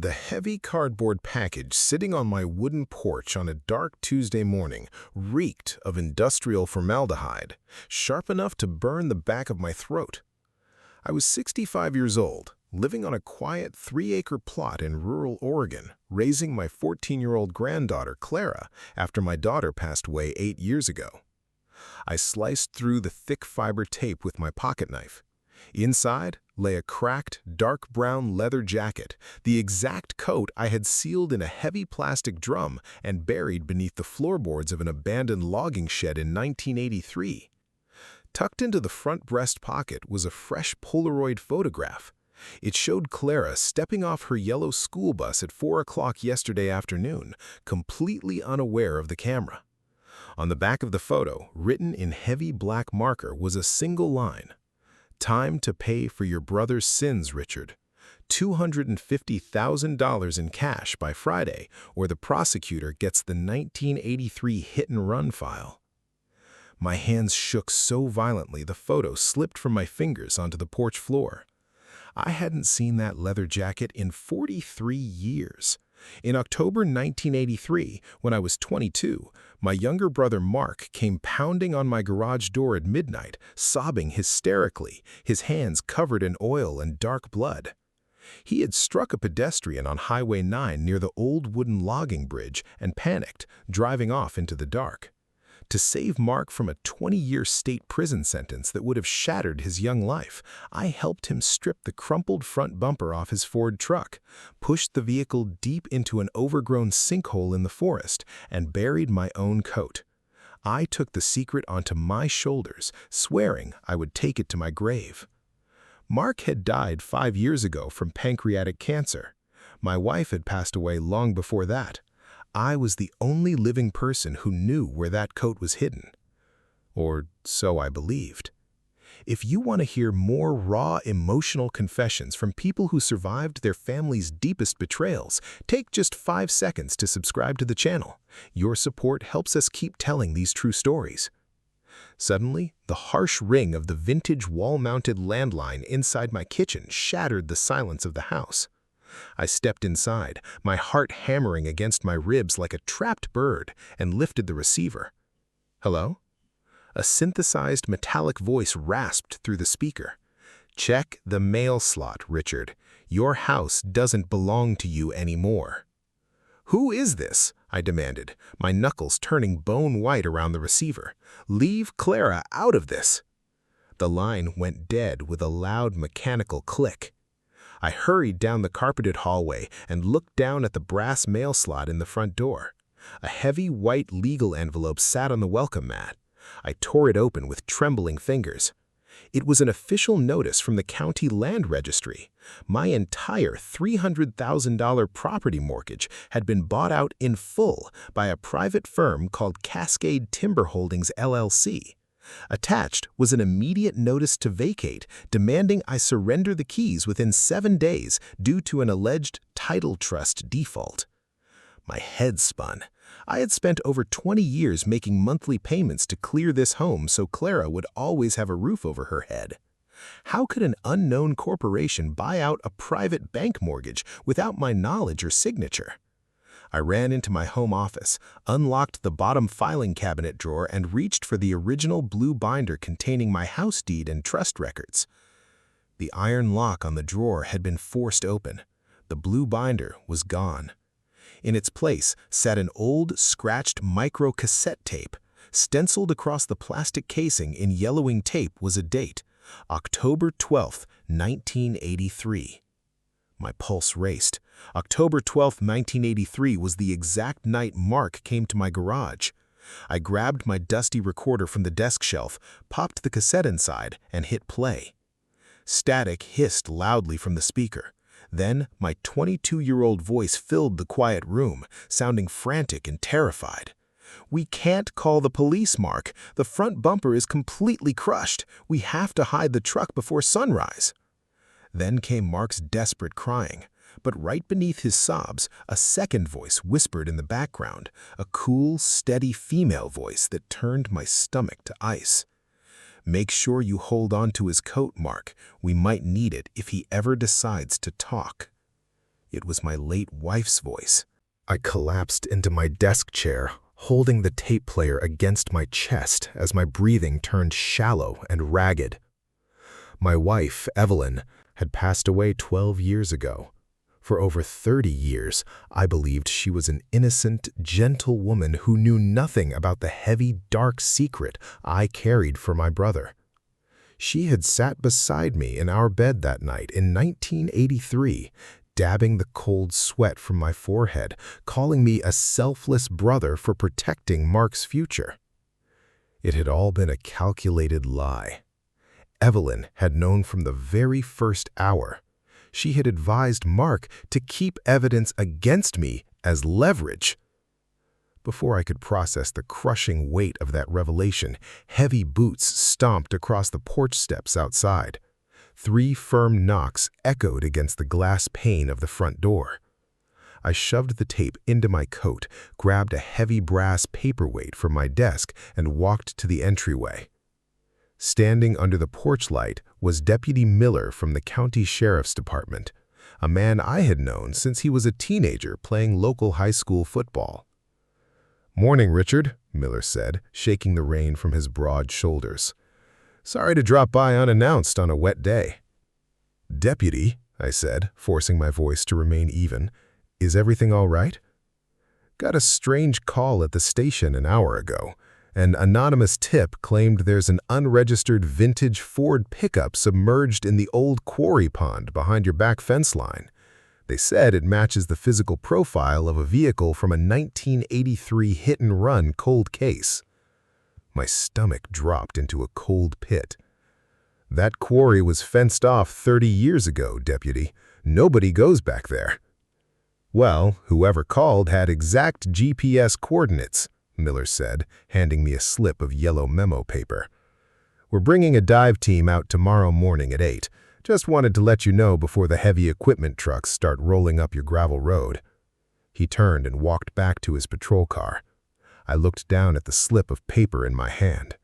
The heavy cardboard package sitting on my wooden porch on a dark Tuesday morning reeked of industrial formaldehyde, sharp enough to burn the back of my throat. I was 65 years old, living on a quiet 3-acre plot in rural Oregon, raising my 14-year-old granddaughter, Clara, after my daughter passed away 8 years ago. I sliced through the thick fiber tape with my pocket knife. Inside lay a cracked, dark brown leather jacket, the exact coat I had sealed in a heavy plastic drum and buried beneath the floorboards of an abandoned logging shed in 1983. Tucked into the front breast pocket was a fresh Polaroid photograph. It showed Clara stepping off her yellow school bus at 4 o'clock yesterday afternoon, completely unaware of the camera. On the back of the photo, written in heavy black marker, was a single line. "Time to pay for your brother's sins, Richard. $250,000 in cash by Friday, or the prosecutor gets the 1983 hit-and-run file." My hands shook so violently the photo slipped from my fingers onto the porch floor. I hadn't seen that leather jacket in 43 years. In October 1983, when I was 22, my younger brother Mark came pounding on my garage door at midnight, sobbing hysterically, his hands covered in oil and dark blood. He had struck a pedestrian on Highway 9 near the old wooden logging bridge and panicked, driving off into the dark. To save Mark from a 20-year state prison sentence that would have shattered his young life, I helped him strip the crumpled front bumper off his Ford truck, pushed the vehicle deep into an overgrown sinkhole in the forest, and buried my own coat. I took the secret onto my shoulders, swearing I would take it to my grave. Mark had died 5 years ago from pancreatic cancer. My wife had passed away long before that. I was the only living person who knew where that coat was hidden. Or so I believed. If you want to hear more raw emotional confessions from people who survived their family's deepest betrayals, take just 5 seconds to subscribe to the channel. Your support helps us keep telling these true stories. Suddenly, the harsh ring of the vintage wall-mounted landline inside my kitchen shattered the silence of the house. I stepped inside, my heart hammering against my ribs like a trapped bird, and lifted the receiver. "Hello?" A synthesized metallic voice rasped through the speaker. "Check the mail slot, Richard. Your house doesn't belong to you anymore." "Who is this?" I demanded, my knuckles turning bone white around the receiver. "Leave Clara out of this." The line went dead with a loud mechanical click. I hurried down the carpeted hallway and looked down at the brass mail slot in the front door. A heavy white legal envelope sat on the welcome mat. I tore it open with trembling fingers. It was an official notice from the county land registry. My entire $300,000 property mortgage had been bought out in full by a private firm called Cascade Timber Holdings, LLC. Attached was an immediate notice to vacate, demanding I surrender the keys within 7 days due to an alleged title trust default. My head spun. I had spent over 20 years making monthly payments to clear this home so Clara would always have a roof over her head. How could an unknown corporation buy out a private bank mortgage without my knowledge or signature? I ran into my home office, unlocked the bottom filing cabinet drawer, and reached for the original blue binder containing my house deed and trust records. The iron lock on the drawer had been forced open. The blue binder was gone. In its place sat an old, scratched micro cassette tape. Stenciled across the plastic casing in yellowing tape was a date, October 12, 1983. My pulse raced. October 12, 1983 was the exact night Mark came to my garage. I grabbed my dusty recorder from the desk shelf, popped the cassette inside, and hit play. Static hissed loudly from the speaker. Then my 22-year-old voice filled the quiet room, sounding frantic and terrified. "We can't call the police, Mark. The front bumper is completely crushed. We have to hide the truck before sunrise." Then came Mark's desperate crying. But right beneath his sobs, a second voice whispered in the background, a cool, steady female voice that turned my stomach to ice. "Make sure you hold on to his coat, Mark. We might need it if he ever decides to talk." It was my late wife's voice. I collapsed into my desk chair, holding the tape player against my chest as my breathing turned shallow and ragged. My wife, Evelyn, had passed away 12 years ago. For over 30 years, I believed she was an innocent, gentle woman who knew nothing about the heavy, dark secret I carried for my brother. She had sat beside me in our bed that night in 1983, dabbing the cold sweat from my forehead, calling me a selfless brother for protecting Mark's future. It had all been a calculated lie. Evelyn had known from the very first hour. She had advised Mark to keep evidence against me as leverage. Before I could process the crushing weight of that revelation, heavy boots stomped across the porch steps outside. 3 firm knocks echoed against the glass pane of the front door. I shoved the tape into my coat, grabbed a heavy brass paperweight from my desk, and walked to the entryway. Standing under the porch light was Deputy Miller from the County Sheriff's Department, a man I had known since he was a teenager playing local high school football. "Morning, Richard," Miller said, shaking the rain from his broad shoulders. "Sorry to drop by unannounced on a wet day." "Deputy," I said, forcing my voice to remain even, "is everything all right?" "Got a strange call at the station an hour ago. An anonymous tip claimed there's an unregistered vintage Ford pickup submerged in the old quarry pond behind your back fence line. They said it matches the physical profile of a vehicle from a 1983 hit-and-run cold case." My stomach dropped into a cold pit. "That quarry was fenced off 30 years ago, Deputy. Nobody goes back there." "Well, whoever called had exact GPS coordinates," Miller said, handing me a slip of yellow memo paper. "We're bringing a dive team out tomorrow morning at 8. Just wanted to let you know before the heavy equipment trucks start rolling up your gravel road." He turned and walked back to his patrol car. I looked down at the slip of paper in my hand.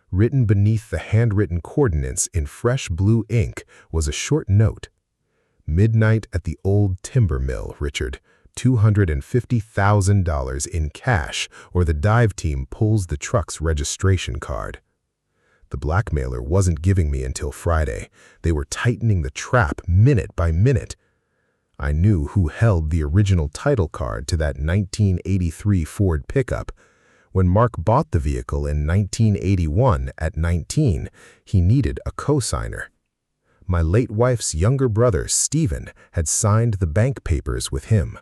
Written beneath the handwritten coordinates in fresh blue ink was a short note. "Midnight at the old timber mill, Richard. $250,000 in cash, or the dive team pulls the truck's registration card." The blackmailer wasn't giving me until Friday. They were tightening the trap minute by minute. I knew who held the original title card to that 1983 Ford pickup. When Mark bought the vehicle in 1981 at 19, he needed a co-signer. My late wife's younger brother, Stephen, had signed the bank papers with him.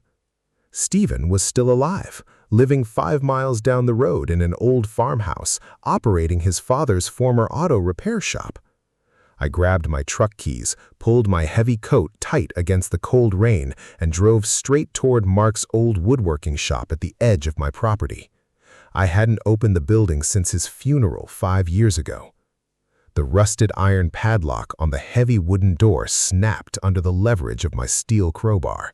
Stephen was still alive, living 5 miles down the road in an old farmhouse, operating his father's former auto repair shop. I grabbed my truck keys, pulled my heavy coat tight against the cold rain, and drove straight toward Mark's old woodworking shop at the edge of my property. I hadn't opened the building since his funeral 5 years ago. The rusted iron padlock on the heavy wooden door snapped under the leverage of my steel crowbar.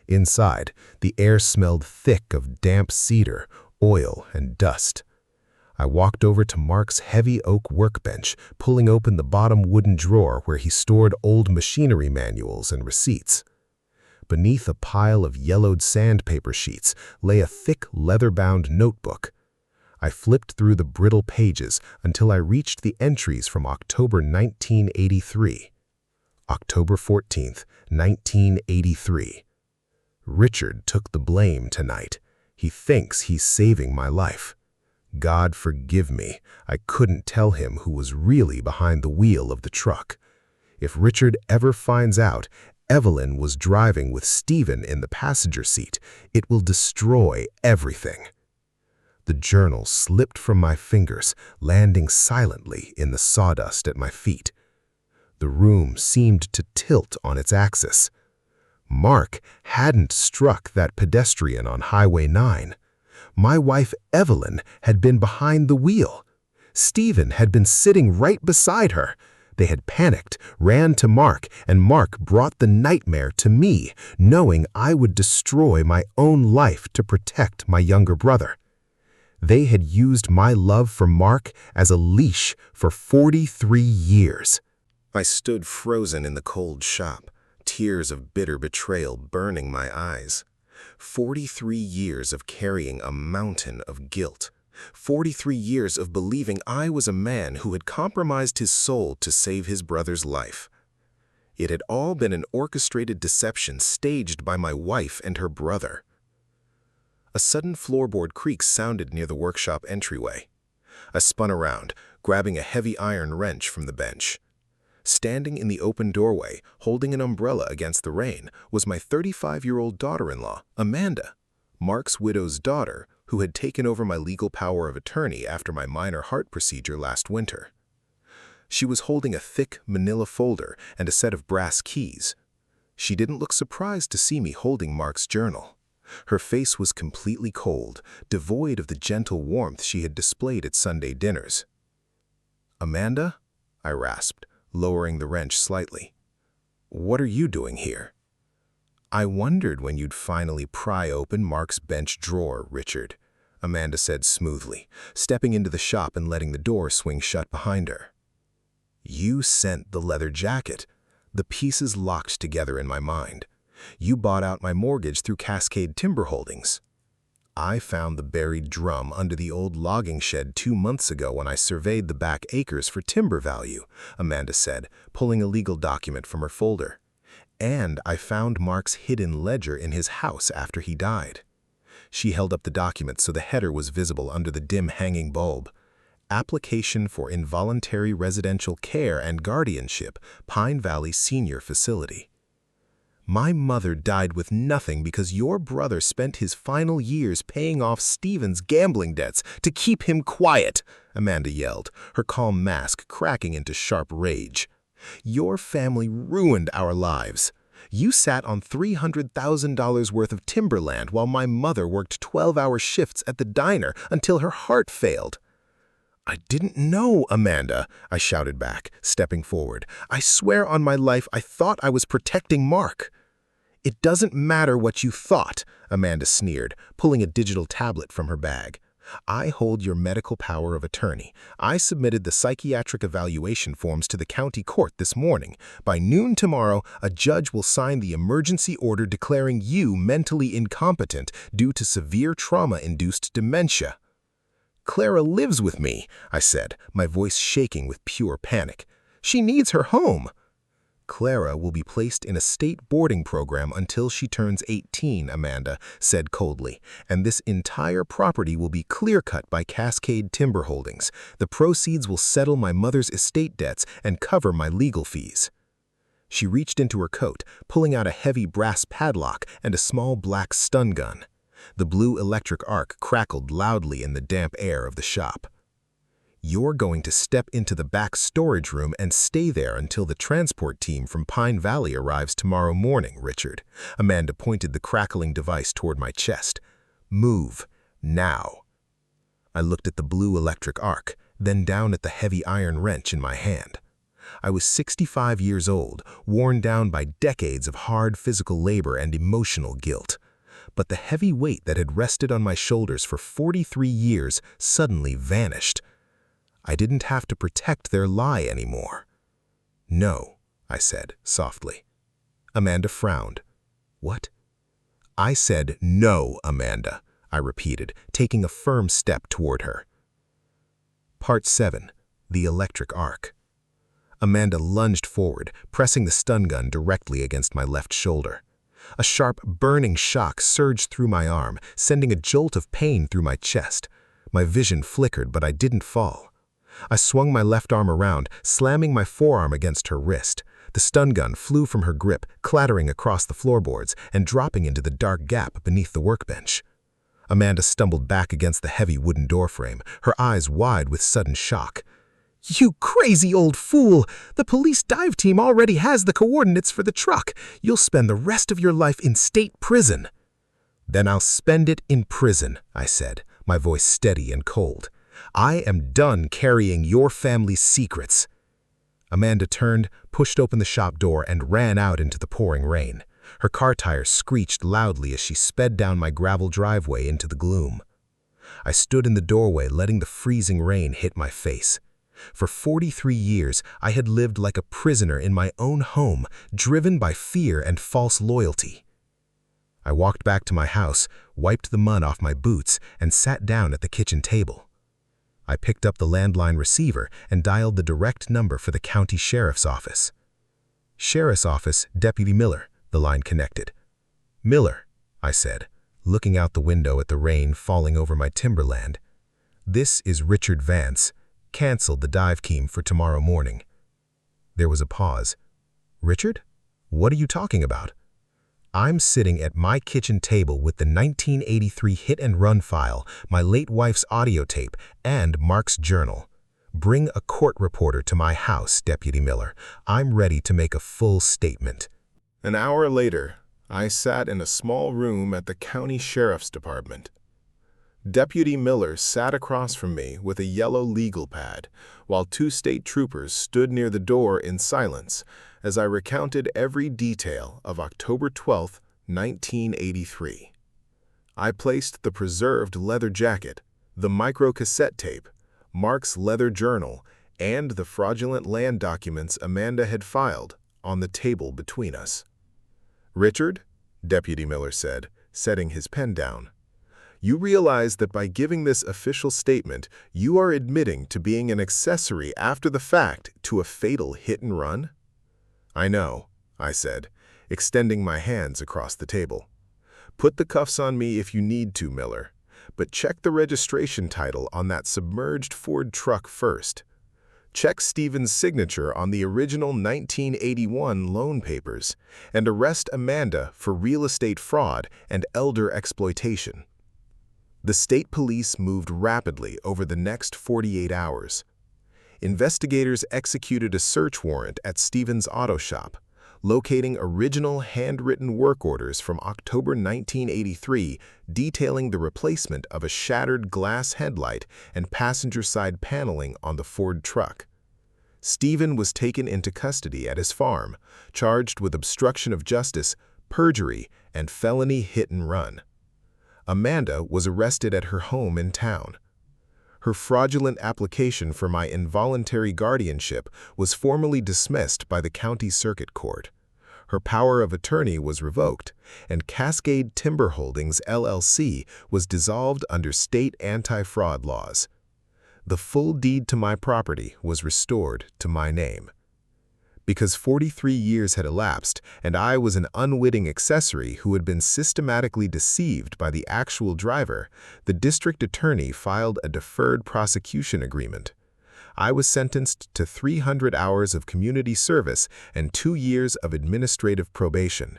Inside, the air smelled thick of damp cedar, oil, and dust. I walked over to Mark's heavy oak workbench, pulling open the bottom wooden drawer where he stored old machinery manuals and receipts. Beneath a pile of yellowed sandpaper sheets lay a thick leather-bound notebook. I flipped through the brittle pages until I reached the entries from October 1983. October 14th, 1983. "Richard took the blame tonight. He thinks he's saving my life. God forgive me, I couldn't tell him who was really behind the wheel of the truck. If Richard ever finds out Evelyn was driving with Stephen in the passenger seat, it will destroy everything." The journal slipped from my fingers, landing silently in the sawdust at my feet. The room seemed to tilt on its axis. Mark hadn't struck that pedestrian on Highway 9. My wife Evelyn had been behind the wheel. Stephen had been sitting right beside her. They had panicked, ran to Mark, and Mark brought the nightmare to me, knowing I would destroy my own life to protect my younger brother. They had used my love for Mark as a leash for 43 years. I stood frozen in the cold shop, tears of bitter betrayal burning my eyes. 43 years of carrying a mountain of guilt. 43 years of believing I was a man who had compromised his soul to save his brother's life. It had all been an orchestrated deception staged by my wife and her brother. A sudden floorboard creak sounded near the workshop entryway. I spun around, grabbing a heavy iron wrench from the bench. Standing in the open doorway, holding an umbrella against the rain, was my 35-year-old daughter-in-law, Amanda, Mark's widow's daughter, who had taken over my legal power of attorney after my minor heart procedure last winter. She was holding a thick manila folder and a set of brass keys. She didn't look surprised to see me holding Mark's journal. Her face was completely cold, devoid of the gentle warmth she had displayed at Sunday dinners. "Amanda?" I rasped, lowering the wrench slightly. "What are you doing here?" "I wondered when you'd finally pry open Mark's bench drawer, Richard," Amanda said smoothly, stepping into the shop and letting the door swing shut behind her. "You sent the leather jacket." The pieces locked together in my mind. "You bought out my mortgage through Cascade Timber Holdings." "I found the buried drum under the old logging shed 2 months ago when I surveyed the back acres for timber value," Amanda said, pulling a legal document from her folder. "And I found Mark's hidden ledger in his house after he died." She held up the document so the header was visible under the dim hanging bulb. "Application for Involuntary Residential Care and Guardianship, Pine Valley Senior Facility." "My mother died with nothing because your brother spent his final years paying off Stephen's gambling debts to keep him quiet," Amanda yelled, her calm mask cracking into sharp rage. "Your family ruined our lives. You sat on $300,000 worth of timberland while my mother worked 12-hour shifts at the diner until her heart failed." "I didn't know, Amanda," I shouted back, stepping forward. "I swear on my life I thought I was protecting Mark." "It doesn't matter what you thought," Amanda sneered, pulling a digital tablet from her bag. "I hold your medical power of attorney. I submitted the psychiatric evaluation forms to the county court this morning. By noon tomorrow, a judge will sign the emergency order declaring you mentally incompetent due to severe trauma-induced dementia." "Clara lives with me," I said, my voice shaking with pure panic. "She needs her home." "Clara will be placed in a state boarding program until she turns 18, Amanda said coldly, "and this entire property will be clear-cut by Cascade Timber Holdings. The proceeds will settle my mother's estate debts and cover my legal fees." She reached into her coat, pulling out a heavy brass padlock and a small black stun gun. The blue electric arc crackled loudly in the damp air of the shop. "You're going to step into the back storage room and stay there until the transport team from Pine Valley arrives tomorrow morning, Richard." Amanda pointed the crackling device toward my chest. "Move, now." I looked at the blue electric arc, then down at the heavy iron wrench in my hand. I was 65 years old, worn down by decades of hard physical labor and emotional guilt. But the heavy weight that had rested on my shoulders for 43 years suddenly vanished. I didn't have to protect their lie anymore. "No," I said softly. Amanda frowned. "What?" "I said no, Amanda," I repeated, taking a firm step toward her. Part 7. The Electric Arc. Amanda lunged forward, pressing the stun gun directly against my left shoulder. A sharp, burning shock surged through my arm, sending a jolt of pain through my chest. My vision flickered, but I didn't fall. I swung my left arm around, slamming my forearm against her wrist. The stun gun flew from her grip, clattering across the floorboards and dropping into the dark gap beneath the workbench. Amanda stumbled back against the heavy wooden doorframe, her eyes wide with sudden shock. "You crazy old fool! The police dive team already has the coordinates for the truck. You'll spend the rest of your life in state prison." "Then I'll spend it in prison," I said, my voice steady and cold. "I am done carrying your family's secrets." Amanda turned, pushed open the shop door, and ran out into the pouring rain. Her car tires screeched loudly as she sped down my gravel driveway into the gloom. I stood in the doorway, letting the freezing rain hit my face. For 43 years, I had lived like a prisoner in my own home, driven by fear and false loyalty. I walked back to my house, wiped the mud off my boots, and sat down at the kitchen table. I picked up the landline receiver and dialed the direct number for the county sheriff's office. "Sheriff's office, Deputy Miller," the line connected. "Miller," I said, looking out the window at the rain falling over my timberland. "This is Richard Vance. Canceled the dive team for tomorrow morning." There was a pause. "Richard? What are you talking about?" "I'm sitting at my kitchen table with the 1983 hit-and-run file, my late wife's audio tape, and Mark's journal. Bring a court reporter to my house, Deputy Miller. I'm ready to make a full statement." An hour later, I sat in a small room at the county sheriff's department. Deputy Miller sat across from me with a yellow legal pad, while two state troopers stood near the door in silence as I recounted every detail of October 12, 1983. I placed the preserved leather jacket, the micro-cassette tape, Mark's leather journal, and the fraudulent land documents Amanda had filed on the table between us. "Richard," Deputy Miller said, setting his pen down, "you realize that by giving this official statement, you are admitting to being an accessory after the fact to a fatal hit-and-run?" "I know," I said, extending my hands across the table. "Put the cuffs on me if you need to, Miller, but check the registration title on that submerged Ford truck first. Check Stephen's signature on the original 1981 loan papers, and arrest Amanda for real estate fraud and elder exploitation." The state police moved rapidly over the next 48 hours. Investigators executed a search warrant at Stephen's auto shop, locating original handwritten work orders from October 1983 detailing the replacement of a shattered glass headlight and passenger side paneling on the Ford truck. Stephen was taken into custody at his farm, charged with obstruction of justice, perjury, and felony hit-and-run. Amanda was arrested at her home in town. Her fraudulent application for my involuntary guardianship was formally dismissed by the county circuit court. Her power of attorney was revoked, and Cascade Timber Holdings, LLC, was dissolved under state anti-fraud laws. The full deed to my property was restored to my name. Because 43 years had elapsed, and I was an unwitting accessory who had been systematically deceived by the actual driver, the district attorney filed a deferred prosecution agreement. I was sentenced to 300 hours of community service and 2 years of administrative probation.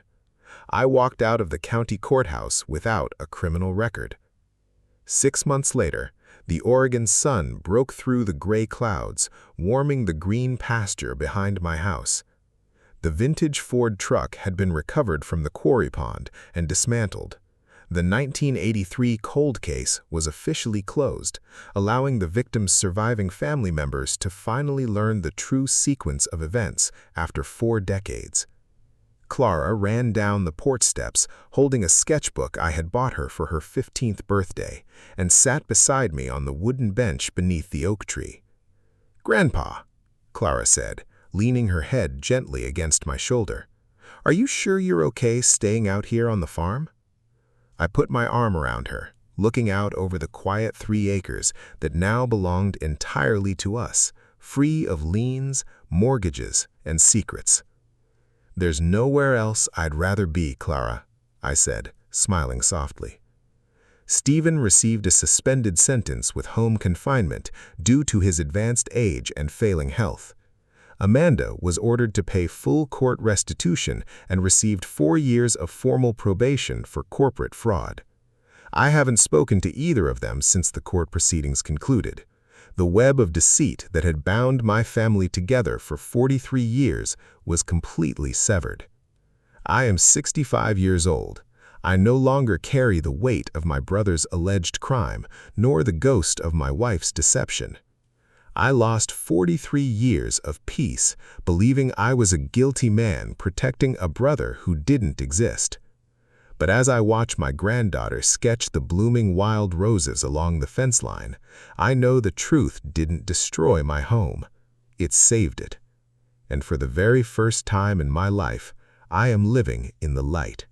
I walked out of the county courthouse without a criminal record. 6 months later, the Oregon sun broke through the gray clouds, warming the green pasture behind my house. The vintage Ford truck had been recovered from the quarry pond and dismantled. The 1983 cold case was officially closed, allowing the victim's surviving family members to finally learn the true sequence of events after 4 decades. Clara ran down the porch steps, holding a sketchbook I had bought her for her 15th birthday, and sat beside me on the wooden bench beneath the oak tree. "Grandpa," Clara said, leaning her head gently against my shoulder, "are you sure you're okay staying out here on the farm?" I put my arm around her, looking out over the quiet 3 acres that now belonged entirely to us, free of liens, mortgages, and secrets. "There's nowhere else I'd rather be, Clara," I said, smiling softly. Stephen received a suspended sentence with home confinement due to his advanced age and failing health. Amanda was ordered to pay full court restitution and received 4 years of formal probation for corporate fraud. I haven't spoken to either of them since the court proceedings concluded. The web of deceit that had bound my family together for 43 years was completely severed. I am 65 years old. I no longer carry the weight of my brother's alleged crime, nor the ghost of my wife's deception. I lost 43 years of peace, believing I was a guilty man protecting a brother who didn't exist. But as I watch my granddaughter sketch the blooming wild roses along the fence line, I know the truth didn't destroy my home. It saved it. And for the very first time in my life, I am living in the light.